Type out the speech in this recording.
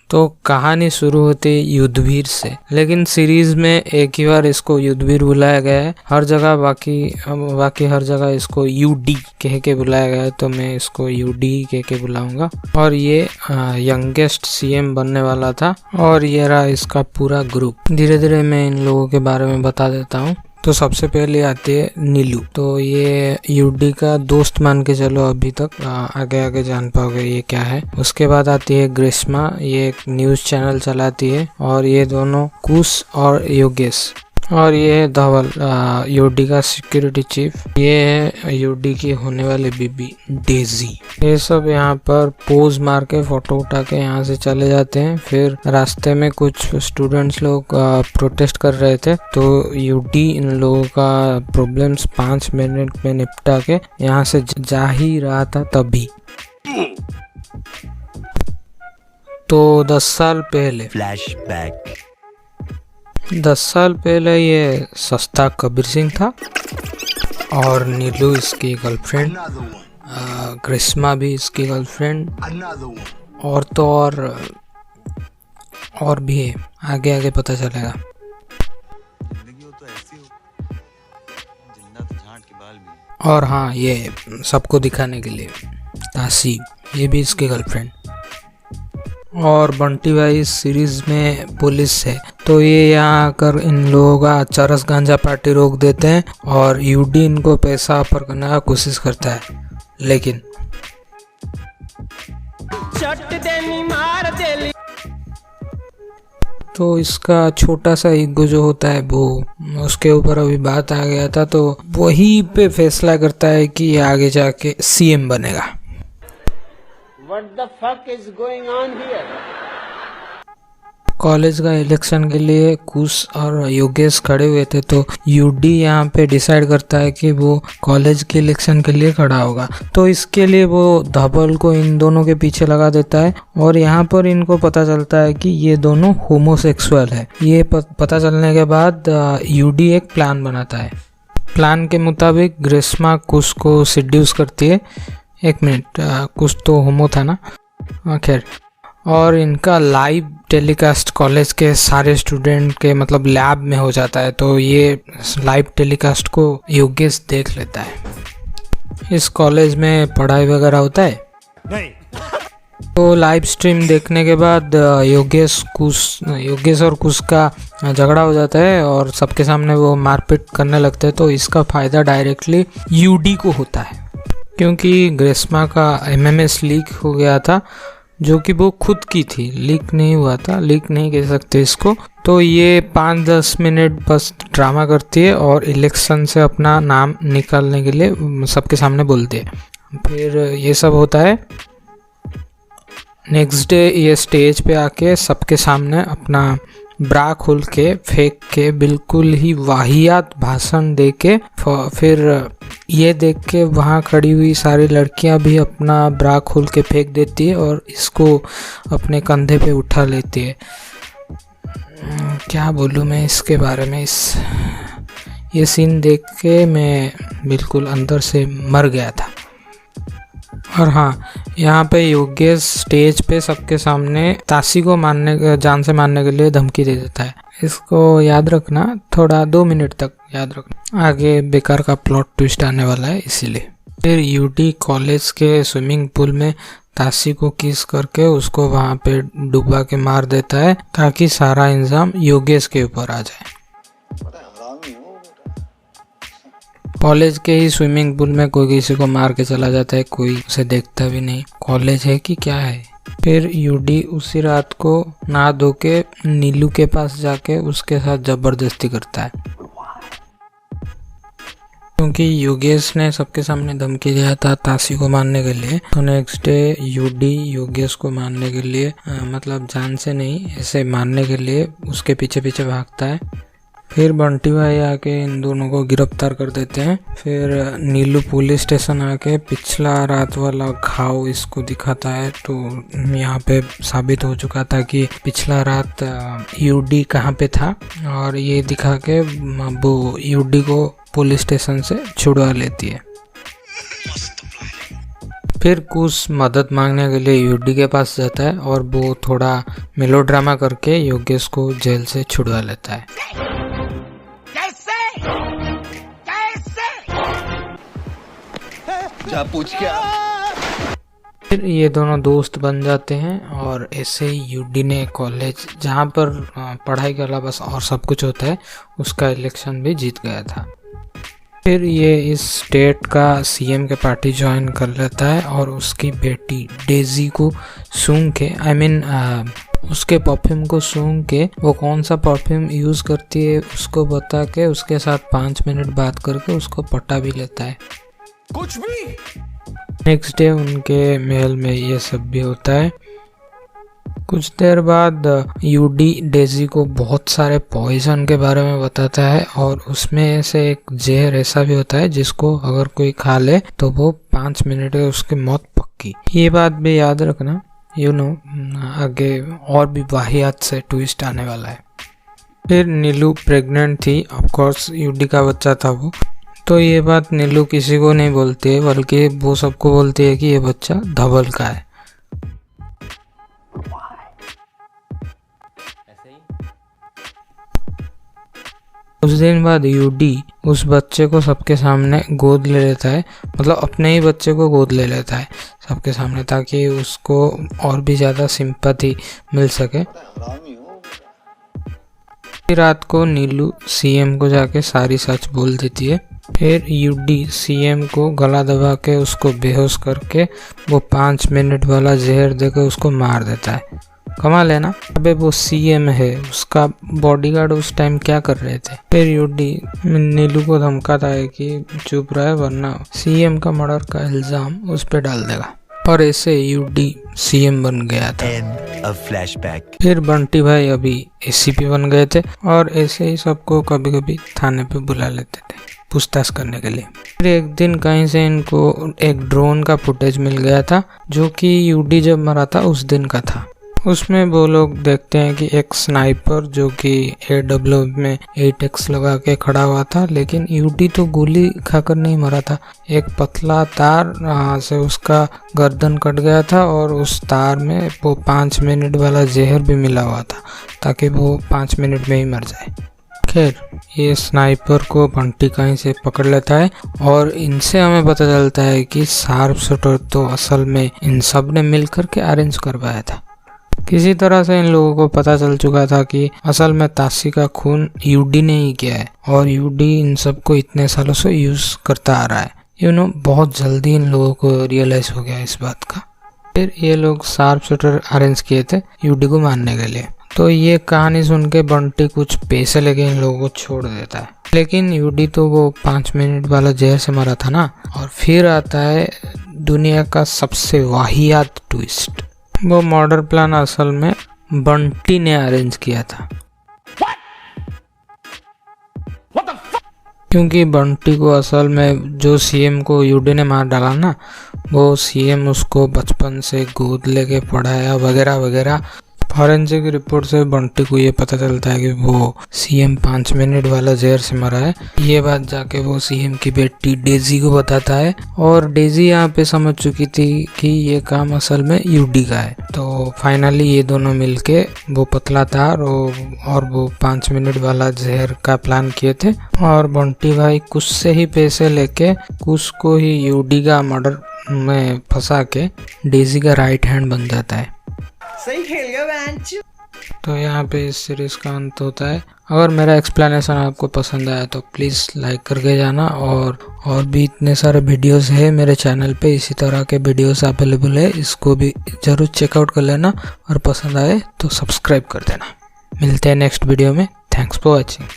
तो कहानी शुरू होती है युद्धवीर से, लेकिन सीरीज में एक ही बार इसको युद्धवीर बुलाया गया है। हर जगह बाकी हर जगह इसको यूडी कह के बुलाया गया है, तो मैं इसको यूडी कह के बुलाऊंगा। और ये यंगेस्ट सीएम बनने वाला था, और ये रहा इसका पूरा ग्रुप। धीरे धीरे मैं इन लोगों के बारे में बता देता हूँ। तो सबसे पहले आती है नीलू। तो ये यूडी का दोस्त मान के चलो, अभी तक आगे आगे जान पाओगे ये क्या है। उसके बाद आती है ग्रीष्मा, ये एक न्यूज चैनल चलाती है। और ये दोनों कुश और योगेश। और ये है धवल, यूडी का सिक्योरिटी चीफ। ये है यूडी की होने वाली बीबी डेजी। ये सब यहाँ पर पोज मार के फोटो उठा के यहाँ से चले जाते हैं। फिर रास्ते में कुछ स्टूडेंट्स लोग प्रोटेस्ट कर रहे थे, तो यूडी इन लोगों का प्रॉब्लम्स 5 मिनट में निपटा के यहाँ से जा ही रहा था तभी। तो 10 साल पहले, फ्लैशबैक। 10 साल पहले ये सस्ता कबीर सिंह था, और नीलू इसकी गर्लफ्रेंड, ग्रीष्मा भी इसकी गर्लफ्रेंड, और तो और भी है, आगे आगे पता चलेगा। और हाँ, ये सबको दिखाने के लिए तासी, ये भी इसकी गर्लफ्रेंड। और बंटी भाई इस सीरीज में पुलिस है, तो ये यहाँ आकर इन लोगों का चरस गांजा पार्टी रोक देते हैं, और यूडी इनको पैसा ऑफर करने का कोशिश करता है, लेकिन तो इसका छोटा सा ईगो जो होता है वो, उसके ऊपर अभी बात आ गया था, तो वही पे फैसला करता है कि ये आगे जाके सीएम बनेगा। What the fuck is going on here? College का इलेक्शन के लिए कुश और योगेश खड़े हुए थे, तो यूडी यहाँ पे डिसाइड करता है कि वो कॉलेज के इलेक्शन के लिए खड़ा होगा। तो इसके लिए वो धवल को इन दोनों के पीछे लगा देता है, और यहाँ पर इनको पता चलता है कि ये दोनों होमोसेक्सुअल है। ये पता चलने के बाद यूडी एक प्लान बनाता है। प्लान के मुताबिक ग्रीष्मा कुश को सिड्यूस करती है। एक मिनट, कुछ तो होमो था ना, खैर। और इनका लाइव टेलीकास्ट कॉलेज के सारे स्टूडेंट के मतलब लैब में हो जाता है, तो ये लाइव टेलीकास्ट को योगेश देख लेता है। इस कॉलेज में पढ़ाई वगैरह होता है नहीं। तो लाइव स्ट्रीम देखने के बाद योगेश और कुश का झगड़ा हो जाता है, और सबके सामने वो मारपीट करने लगते हैं। तो इसका फायदा डायरेक्टली यूडी को होता है, क्योंकि ग्रीष्मा का एमएमएस लीक हो गया था, जो कि वो खुद की थी, लीक नहीं हुआ था, लीक नहीं कह सकते इसको। तो ये 5-10 मिनट बस ड्रामा करती है, और इलेक्शन से अपना नाम निकालने के लिए सबके सामने बोलती है। फिर ये सब होता है। नेक्स्ट डे ये स्टेज पे आके सबके सामने अपना ब्रा खोल के फेंक के बिल्कुल ही वाहियात भाषण दे के, फिर ये देख के वहाँ खड़ी हुई सारी लड़कियां भी अपना ब्रा खोल के फेंक देती है, और इसको अपने कंधे पे उठा लेती है। क्या बोलूँ मैं इसके बारे में, ये सीन देख के मैं बिल्कुल अंदर से मर गया था। और हाँ, यहाँ पे योगेश स्टेज पे सबके सामने तासी को जान से मारने के लिए धमकी दे देता है। इसको याद रखना, थोड़ा 2 मिनट तक याद रखना, आगे बेकार का प्लॉट ट्विस्ट आने वाला है इसीलिए। फिर यूडी कॉलेज के स्विमिंग पूल में तासी को किस करके उसको वहाँ पे डुबा के मार देता है, ताकि सारा इल्जाम योगेश के ऊपर आ जाए। कॉलेज के ही स्विमिंग पूल में कोई किसी को मार के चला जाता है, कोई उसे देखता भी नहीं, कॉलेज है कि क्या है। फिर यूडी उसी रात को नहा धो के नीलू के पास जाके उसके साथ जबरदस्ती करता है, क्योंकि योगेश ने सबके सामने धमकी दिया था तासी को मारने के लिए। तो नेक्स्ट डे यूडी योगेश को मारने के लिए मतलब जान से नहीं, ऐसे मारने के लिए उसके पीछे पीछे भागता है। फिर बंटी भाई आके इन दोनों को गिरफ्तार कर देते हैं। फिर नीलू पुलिस स्टेशन आके पिछला रात वाला घाव इसको दिखाता है, तो यहाँ पे साबित हो चुका था कि पिछला रात यूडी कहाँ पे था, और ये दिखा के वो यूडी को पुलिस स्टेशन से छुड़वा लेती है। फिर कुश मदद मांगने के लिए यूडी के पास जाता है और वो थोड़ा मेलोड्रामा करके योगेश को जेल से छुड़वा लेता है। जा पूछ क्या? फिर ये दोनों दोस्त बन जाते हैं और ऐसे ही यूडी ने कॉलेज जहाँ पर पढ़ाई के अलावा बस और सब कुछ होता है उसका इलेक्शन भी जीत गया था। फिर ये इस स्टेट का सीएम के पार्टी ज्वाइन कर लेता है और उसकी बेटी डेजी को सूंघ के उसके परफ्यूम को सूंघ के वो कौन सा परफ्यूम यूज़ करती है उसको बता के उसके साथ 5 मिनट बात करके उसको पटा भी लेता है। कुछ भी। नेक्स्ट डे उनके महल में ये सब भी होता है। कुछ देर बाद यूडी डेजी को बहुत सारे पॉइजन के बारे में बताता है और उसमें से एक जहर ऐसा भी होता है जिसको अगर कोई खा ले तो वो 5 मिनट में उसकी मौत पक्की। ये बात भी याद रखना, आगे और भी वाहियात से ट्विस्ट आने वाला है। फिर नीलू प्रेग्नेंट थी, ऑफ कोर्स यूडी का बच्चा था वो। तो ये बात नीलू किसी को नहीं बोलती है बल्कि वो सबको बोलती है कि ये बच्चा धवल का है। कुछ दिन बाद यूडी उस बच्चे को सबके सामने गोद ले लेता है, मतलब अपने ही बच्चे को गोद ले लेता है सबके सामने ताकि उसको और भी ज़्यादा सिंपैथी मिल सके। रात को नीलू सीएम को जाके सारी सच बोल देती है। फिर यूडी सीएम को गला दबा के उसको बेहोश करके वो 5 मिनट वाला जहर देकर उसको मार देता है। कमाल है ना। अबे वो सीएम है, उसका बॉडीगार्ड उस टाइम क्या कर रहे थे। फिर यूडी नीलू को धमकाता है कि चुप रहे वरना सीएम का मर्डर का इल्जाम उस पे डाल देगा और ऐसे यूडी सीएम बन गया था। फिर बंटी भाई अभी एसीपी बन गए थे और ऐसे ही सबको कभी कभी थाने पे बुला लेते थे पूछताछ करने के लिए। फिर एक दिन कहीं से इनको एक ड्रोन का फुटेज मिल गया था जो कि यूडी जब मरा था उस दिन का था। उसमें वो लोग देखते हैं कि एक स्नाइपर जो कि AW में 8x लगा के खड़ा हुआ था, लेकिन यूडी तो गोली खाकर नहीं मरा था। एक पतला तार से उसका गर्दन कट गया था और उस तार में वो 5 मिनट वाला जहर भी मिला हुआ था ताकि वो 5 मिनट में ही मर जाए। खैर ये स्नाइपर को बंटी कहीं से पकड़ लेता है और इनसे हमें पता चलता है कि शार्प शूटर तो असल में इन सब ने मिलकर के अरेंज करवाया था। किसी तरह से इन लोगों को पता चल चुका था कि असल में ताशी का खून यूडी ने ही किया है और यूडी इन सबको इतने सालों से यूज करता आ रहा है। बहुत जल्दी इन लोगों को रियलाइज हो गया इस बात का। फिर ये लोग शार्प शूटर अरेंज किए थे यूडी को मारने के लिए। तो ये कहानी सुन के बंटी कुछ पैसे लेके इन लोगों को छोड़ देता है, लेकिन यूडी तो वो 5 मिनट वाला जहर से मरा था ना। और फिर आता है दुनिया का सबसे वाहियात ट्विस्ट। वो मर्डर प्लान असल में बंटी ने अरेंज किया था। क्योंकि बंटी को असल में जो सीएम को यूडी ने मार डाला ना, वो सीएम उसको बचपन से गोद लेके पढ़ाया वगैरह वगैरह। फॉरेंसिक रिपोर्ट से बंटी को ये पता चलता है कि वो सीएम 5 मिनट वाला जहर से मरा है। ये बात जाके वो सीएम की बेटी डेजी को बताता है और डेजी यहाँ पे समझ चुकी थी कि ये काम असल में यूडी का है। तो फाइनली ये दोनों मिलके वो पतला तार और वो 5 मिनट वाला जहर का प्लान किए थे और बंटी भाई कुछ से ही पैसे लेके कुछ को ही यूडी का मर्डर में फंसा के डेजी का राइट हैंड बन जाता है। सही खेल गया बेंच। तो यहाँ पे इस सीरीज का अंत होता है। अगर मेरा एक्सप्लेनेशन आपको पसंद आया तो प्लीज़ लाइक करके जाना और भी इतने सारे वीडियोस है मेरे चैनल पे, इसी तरह के वीडियोस अवेलेबल है, इसको भी ज़रूर चेकआउट कर लेना और पसंद आए तो सब्सक्राइब कर देना। मिलते हैं नेक्स्ट वीडियो में। Thanks for watching.